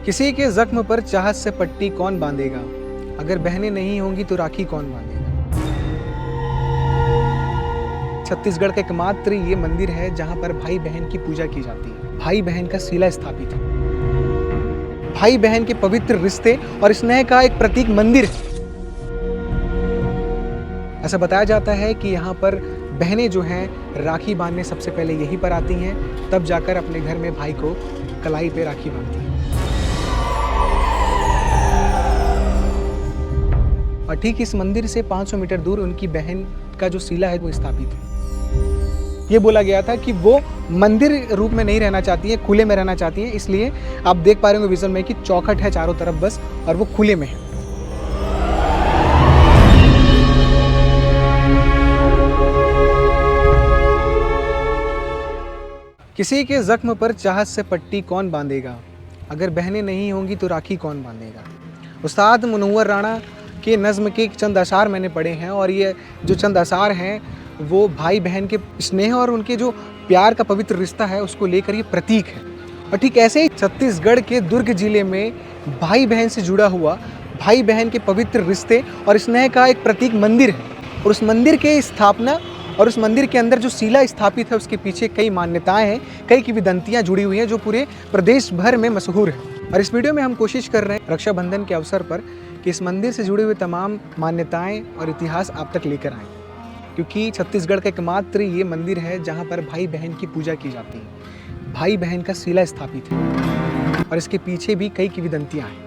किसी के जख्म पर चाहत से पट्टी कौन बांधेगा? अगर बहनें नहीं होंगी तो राखी कौन बांधेगा? छत्तीसगढ़ का एकमात्र ये मंदिर है जहां पर भाई बहन की पूजा की जाती है। भाई बहन का सिला स्थापित है। भाई बहन के पवित्र रिश्ते और स्नेह का एक प्रतीक मंदिर है। ऐसा बताया जाता है कि यहाँ पर बहनें जो हैं राखी बांधने सबसे पहले यहीं पर आती हैं, तब जाकर अपने घर में भाई को कलाई पे राखी बांधती हैं। और ठीक इस मंदिर से 500 मीटर दूर उनकी बहन का जो सिला है वो स्थापित है। ये बोला गया था कि वो मंदिर रूप में नहीं रहना चाहती है, खुले में रहना चाहती है, इसलिए आप देख पा रहे होंगे विजुअल में कि चौखट है चारों तरफ बस, और वो खुले में है। किसी के जख्म पर चाहत से पट्टी कौन बांधेगा? अगर बहनें नहीं होंगी तो राखी कौन बांधेगा? उस्ताद मुनव्वर राणा के नज़्म के चंद अशार मैंने पढ़े हैं, और ये जो चंद अशार हैं वो भाई बहन के स्नेह और उनके जो प्यार का पवित्र रिश्ता है उसको लेकर ये प्रतीक है। और ठीक ऐसे ही छत्तीसगढ़ के दुर्ग जिले में भाई बहन से जुड़ा हुआ भाई बहन के पवित्र रिश्ते और स्नेह का एक प्रतीक मंदिर है। और उस मंदिर के स्थापना और उस मंदिर के अंदर जो शिला स्थापित है उसके पीछे कई मान्यताएं हैं, कई किंवदंतियां जुड़ी हुई हैं जो पूरे प्रदेश भर में मशहूर है। और इस वीडियो में हम कोशिश कर रहे हैं रक्षाबंधन के अवसर पर कि इस मंदिर से जुड़े हुए तमाम मान्यताएं और इतिहास आप तक लेकर आएँ, क्योंकि छत्तीसगढ़ का एकमात्र ये मंदिर है जहाँ पर भाई बहन की पूजा की जाती है। भाई बहन का शिला स्थापित है और इसके पीछे भी कई किंवदंतियां हैं।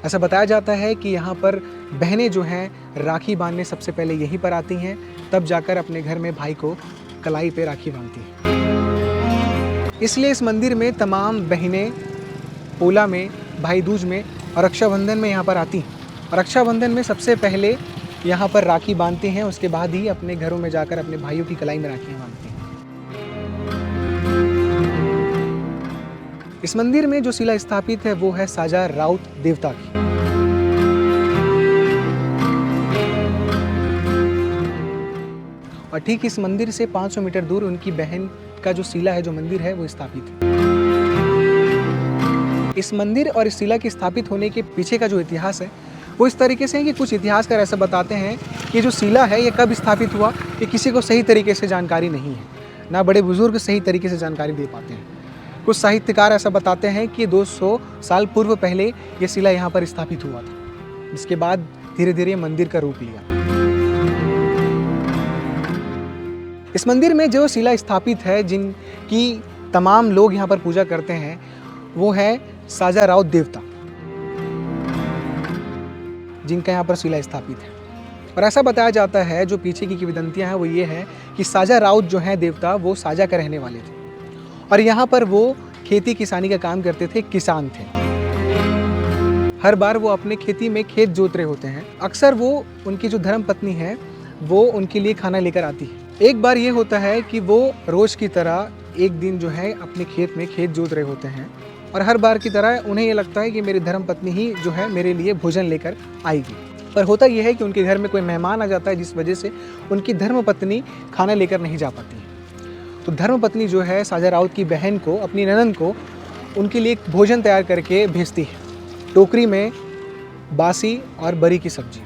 ऐसा बताया जाता है कि यहाँ पर बहनें जो हैं राखी बांधने सबसे पहले यहीं पर आती हैं, तब जाकर अपने घर में भाई को कलाई पे राखी बांधती हैं। इसलिए इस मंदिर में तमाम बहनें पोला में, भाई दूज में और रक्षाबंधन में यहाँ पर आती हैं। और रक्षाबंधन में सबसे पहले यहाँ पर राखी बांधते हैं, उसके बाद ही अपने घरों में जाकर अपने भाइयों की कलाई में राखियाँ बांधते हैं। इस मंदिर में जो शिला स्थापित है वो है साजा राउत देवता की। और ठीक इस मंदिर से 500 मीटर दूर उनकी बहन का जो शिला है, जो मंदिर है वो स्थापित है। इस मंदिर और इस शिला के स्थापित होने के पीछे का जो इतिहास है वो इस तरीके से है कि कुछ इतिहासकार ऐसा बताते हैं कि जो शिला है ये कब स्थापित हुआ ये किसी को सही तरीके से जानकारी नहीं है, ना बड़े बुजुर्ग सही तरीके से जानकारी दे पाते हैं। कुछ साहित्यकार ऐसा बताते हैं कि 200 साल पूर्व पहले ये शिला यहाँ पर स्थापित हुआ था, इसके बाद धीरे धीरे मंदिर का रूप लिया। इस मंदिर में जो शिला स्थापित है, जिनकी तमाम लोग यहाँ पर पूजा करते हैं, वो है साजा राउत देवता, जिनका यहाँ पर शिला स्थापित है। और ऐसा बताया जाता है, जो पीछे की किंवदंतियां हैं वो ये है कि साजा राउत जो है देवता वो साजा का रहने वाले थे और यहाँ पर वो खेती किसानी का काम करते थे, किसान थे। हर बार वो अपने खेती में खेत जोत रहे होते हैं। अक्सर वो उनकी जो धर्म पत्नी है वो उनके लिए खाना लेकर आती है। एक बार ये होता है कि वो रोज की तरह एक दिन जो है अपने खेत में खेत जोत रहे होते हैं और हर बार की तरह उन्हें ये लगता है कि मेरी धर्म पत्नी ही जो है मेरे लिए भोजन लेकर आएगी। पर होता यह है कि उनके घर में कोई मेहमान आ जाता है, जिस वजह से उनकी धर्म पत्नी खाना लेकर नहीं जा पाती है। तो धर्म पत्नी जो है साजा राउत की बहन को, अपनी ननंद को, उनके लिए एक भोजन तैयार करके भेजती है, टोकरी में बासी और बरी की सब्जी,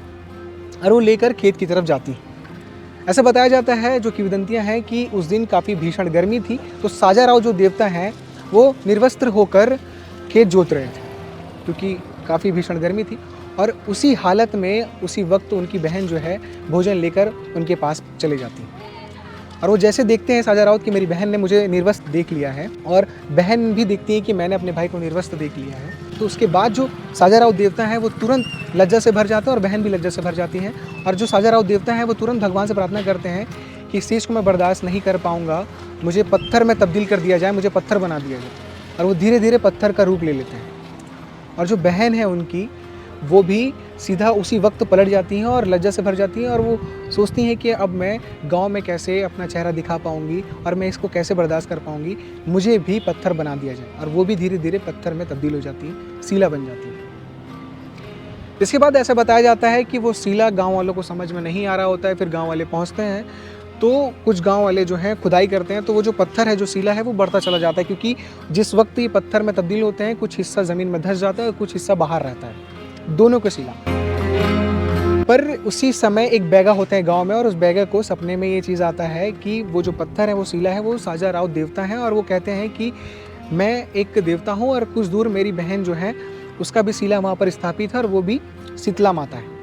और वो लेकर खेत की तरफ जाती है। ऐसा बताया जाता है, जो किंवदंतियां हैं, कि उस दिन काफ़ी भीषण गर्मी थी, तो साजा राउत जो देवता हैं वो निर्वस्त्र होकर खेत जोत रहे थे क्योंकि काफ़ी भीषण गर्मी थी। और उसी हालत में उसी वक्त उनकी बहन जो है भोजन लेकर उनके पास चले जाती है। और वो जैसे देखते हैं साजा राउत कि मेरी बहन ने मुझे निर्वस्त्र देख लिया है, और बहन भी देखती है कि मैंने अपने भाई को निर्वस्त्र देख लिया है, तो उसके बाद जो साजा राउत देवता है वो तुरंत लज्जा से भर जाता है और बहन भी लज्जा से भर जाती है। और जो साजा राउत देवता है वो तुरंत भगवान से प्रार्थना करते हैं कि इस चीज़ को मैं बर्दाश्त नहीं कर पाऊँगा, मुझे पत्थर में तब्दील कर दिया जाए, मुझे पत्थर बना दिया जाए। और वो धीरे धीरे पत्थर का रूप ले लेते हैं। और जो बहन है उनकी, वो भी सीधा उसी वक्त पलट जाती हैं और लज्जा से भर जाती हैं, और वो सोचती हैं कि अब मैं गांव में कैसे अपना चेहरा दिखा पाऊंगी और मैं इसको कैसे बर्दाश्त कर पाऊंगी, मुझे भी पत्थर बना दिया जाए। और वो भी धीरे धीरे पत्थर में तब्दील हो जाती है, शिला बन जाती है। इसके बाद ऐसा बताया जाता है कि वो शिला गांव वालों को समझ में नहीं आ रहा होता है। फिर गांव वाले पहुंचते हैं तो कुछ गांव वाले जो हैं खुदाई करते हैं, तो वो जो पत्थर है, जो सीला है, वो बढ़ता चला जाता है, क्योंकि जिस वक्त ये पत्थर में तब्दील होते हैं कुछ हिस्सा ज़मीन में धंस जाता है और कुछ हिस्सा बाहर रहता है, दोनों का सीला। पर उसी समय एक बैगा होता है गांव में, और उस बैगा को सपने में ये चीज़ आता है कि वो जो पत्थर है, वो सीला है, वो साजा राउत देवता है, और वो कहते हैं कि मैं एक देवता हूँ और कुछ दूर मेरी बहन जो है उसका भी सीला वहाँ पर स्थापित है, और वो भी शीतला माता है।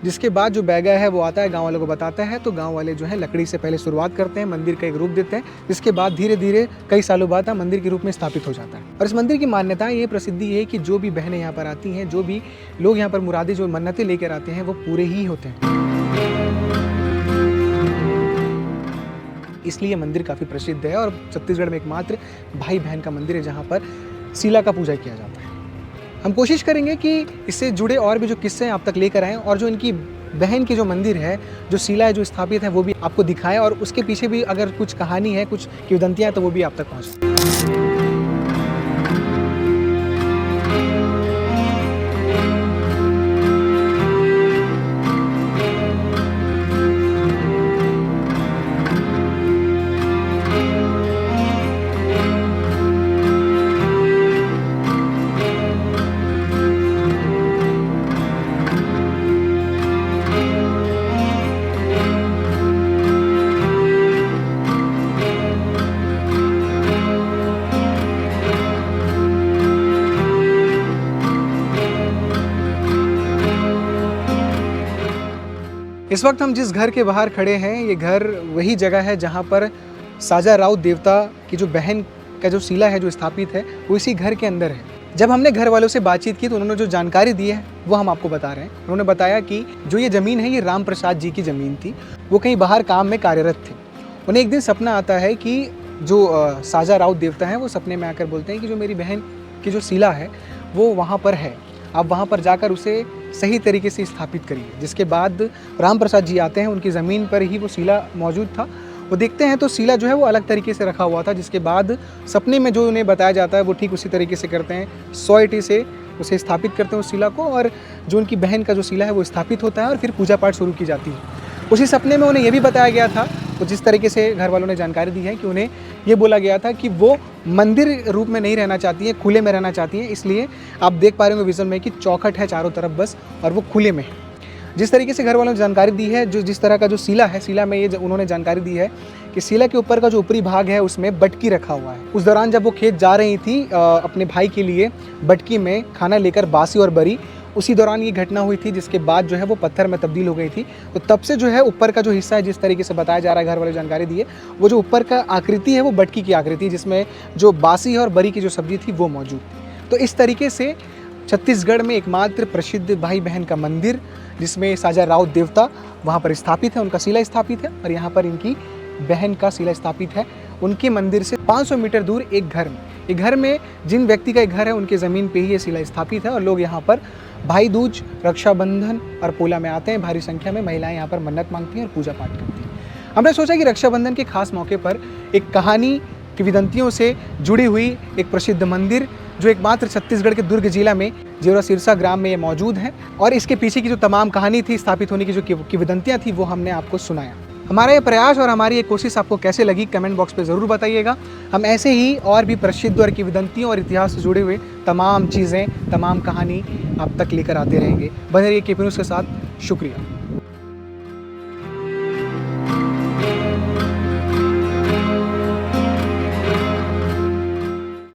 जिसके बाद जो बैगा है वो आता है, गांव वालों को बताता है, तो गांव वाले जो है लकड़ी से पहले शुरुआत करते हैं, मंदिर का एक रूप देते हैं, जिसके बाद धीरे धीरे कई सालों बाद मंदिर के रूप में स्थापित हो जाता है। और इस मंदिर की मान्यता ये प्रसिद्धि है कि जो भी बहनें यहाँ पर आती हैं, जो भी लोग यहाँ पर मुरादें, जो मन्नतें लेकर आते हैं, वो पूरे ही होते हैं। इसलिए ये मंदिर काफ़ी प्रसिद्ध है, और छत्तीसगढ़ में एकमात्र भाई बहन का मंदिर है जहाँ पर सीला का पूजा किया जाता है। हम कोशिश करेंगे कि इससे जुड़े और भी जो किस्से हैं आप तक लेकर आएँ, और जो इनकी बहन की जो मंदिर है, जो सीला है, जो स्थापित है, वो भी आपको दिखाएं, और उसके पीछे भी अगर कुछ कहानी है, कुछ किंवदंतियाँ हैं, तो वो भी आप तक पहुँचे। इस वक्त हम जिस घर के बाहर खड़े हैं, ये घर वही जगह है जहाँ पर साजा राउत देवता की जो बहन का जो सीला है, जो स्थापित है, वो इसी घर के अंदर है। जब हमने घर वालों से बातचीत की तो उन्होंने जो जानकारी दी है वो हम आपको बता रहे हैं। उन्होंने बताया कि जो ये ज़मीन है, ये राम प्रसाद जी की ज़मीन थी, वो कहीं बाहर काम में कार्यरत थे। उन्हें एक दिन सपना आता है कि जो साजा राउत देवता हैं, वो सपने में आकर बोलते हैं कि जो मेरी बहन की जो सीला है वो वहाँ पर है, आप वहाँ पर जाकर उसे सही तरीके से स्थापित करिए। जिसके बाद राम प्रसाद जी आते हैं, उनकी ज़मीन पर ही वो सीला मौजूद था। वो देखते हैं तो सीला जो है वो अलग तरीके से रखा हुआ था। जिसके बाद सपने में जो उन्हें बताया जाता है वो ठीक उसी तरीके से करते हैं, 100 ईंटे से उसे स्थापित करते हैं उस सीला को, और जो उनकी बहन का जो सीला है वो स्थापित होता है, और फिर पूजा पाठ शुरू की जाती है। उसी सपने में उन्हें ये भी बताया गया था, तो जिस तरीके से घर वालों ने जानकारी दी है कि उन्हें ये बोला गया था कि वो मंदिर रूप में नहीं रहना चाहती हैं, खुले में रहना चाहती हैं। इसलिए आप देख पा रहे होंगे विज़न में कि चौखट है चारों तरफ बस, और वो खुले में है। जिस तरीके से घर वालों ने जानकारी दी है, जो जिस तरह का जो सीला है, सीला में ये उन्होंने जानकारी दी है कि सीला के ऊपर का जो ऊपरी भाग है उसमें बटकी रखा हुआ है। उस दौरान जब वो खेत जा रही थी अपने भाई के लिए, बटकी में खाना लेकर बासी और बरी, उसी दौरान ये घटना हुई थी। जिसके बाद जो है वो पत्थर में तब्दील हो गई थी। तो तब से जो है ऊपर का जो हिस्सा है, जिस तरीके से बताया जा रहा है, घर वाले जानकारी दी है, वो जो ऊपर का आकृति है वो बटकी की आकृति, जिसमें जो बासी और बरी की जो सब्जी थी वो मौजूद थी। तो इस तरीके से छत्तीसगढ़ में एकमात्र प्रसिद्ध भाई बहन का मंदिर, जिसमें साजा राउत देवता वहाँ पर स्थापित है, उनका सीला स्थापित है, और यहाँ पर इनकी बहन का सीला स्थापित है। उनके मंदिर से 500 मीटर दूर एक घर में जिन व्यक्ति का एक घर है, उनके ज़मीन पे ही ये सीला स्थापित है, और लोग यहाँ पर भाई दूज, रक्षाबंधन और पोला में आते हैं। भारी संख्या में महिलाएं यहाँ पर मन्नत मांगती हैं और पूजा पाठ करती हैं। हमने सोचा कि रक्षाबंधन के खास मौके पर एक कहानी किंवदंतियों से जुड़ी हुई एक प्रसिद्ध मंदिर, जो एकमात्र छत्तीसगढ़ के दुर्ग जिला में जेवरा सिरसा ग्राम में ये मौजूद है, और इसके पीछे की जो तमाम कहानी थी, स्थापित होने की जो किंवदंतियाँ थी, वो हमने आपको सुनाया। हमारा ये प्रयास और हमारी ये कोशिश आपको कैसे लगी, कमेंट बॉक्स पे ज़रूर बताइएगा। हम ऐसे ही और भी प्रसिद्ध और किंवदंतियों और इतिहास से जुड़े हुए तमाम चीज़ें, तमाम कहानी आप तक लेकर आते रहेंगे। बने रहिए केपी न्यूज़ के साथ। शुक्रिया।